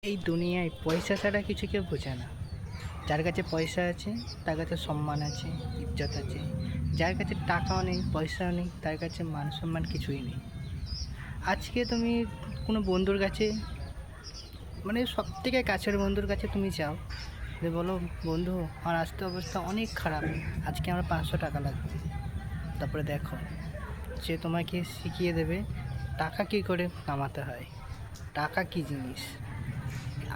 এই দুনিয়ায় পয়সা ছাড়া কিছু কেউ বোঝে না। যার কাছে পয়সা আছে তার কাছে সম্মান আছে, ইজ্জত আছে। যার কাছে টাকাও নেই, পয়সাও নেই, তার কাছে মান সম্মান কিছুই নেই। আজকে তুমি কোনো বন্ধুর কাছে, মানে সবথেকে কাছের বন্ধুর কাছে তুমি যাও, যে বলো, বন্ধু আমার আজকে অবস্থা অনেক খারাপ, আজকে আমার 500 টাকা লাগবে। তারপরে দেখো, সে তোমাকে শিখিয়ে দেবে টাকা কী করে কামাতে হয়, টাকা কী জিনিস।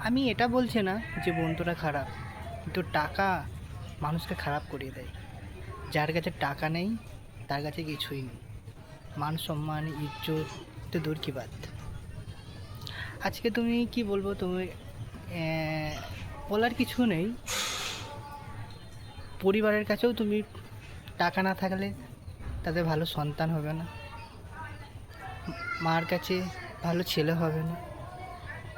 আমি এটা বলছি না যে বন্ধুরা খারাপ, কিন্তু টাকা মানুষকে খারাপ করিয়ে দেয়। যার কাছে টাকা নেই তার কাছে কিছুই নেই, মান সম্মান ইজ্জত তো দূর কি বাত। আজকে তুমি কি বলবো, তুমি বলার কিছু নেই। পরিবারের কাছেও তুমি টাকা না থাকলে তাদের ভালো সন্তান হবে না, মার কাছে ভালো ছেলে হবে না,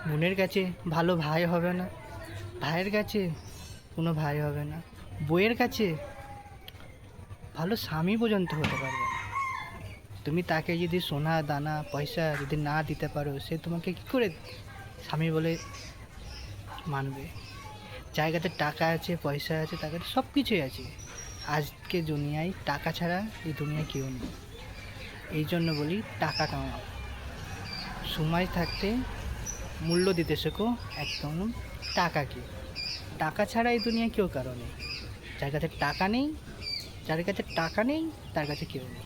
বোনের কাছে ভালো ভাই হবে না, ভাইয়ের কাছে কোনো ভাই হবে না, বইয়ের কাছে ভালো স্বামী পর্যন্ত হতে পারবে না। তুমি তাকে যদি সোনা দানা পয়সা যদি না দিতে পারো, সে তোমাকে কী করে স্বামী বলে মানবে? যার কাছে টাকা আছে পয়সা আছে তার কাছে সব কিছুই আছে। আজকে দুনিয়ায় টাকা ছাড়া এই দুনিয়ায় কেউ নেই। এই জন্য বলি টাকা কামাও, সময় থাকতে মূল্য দিতে শেখো। একদম টাকাকে, টাকা ছাড়া এই দুনিয়ায় কেউ কারো নেই। যার কাছে টাকা নেই, যার কাছে টাকা নেই তার কাছে কেউ নেই।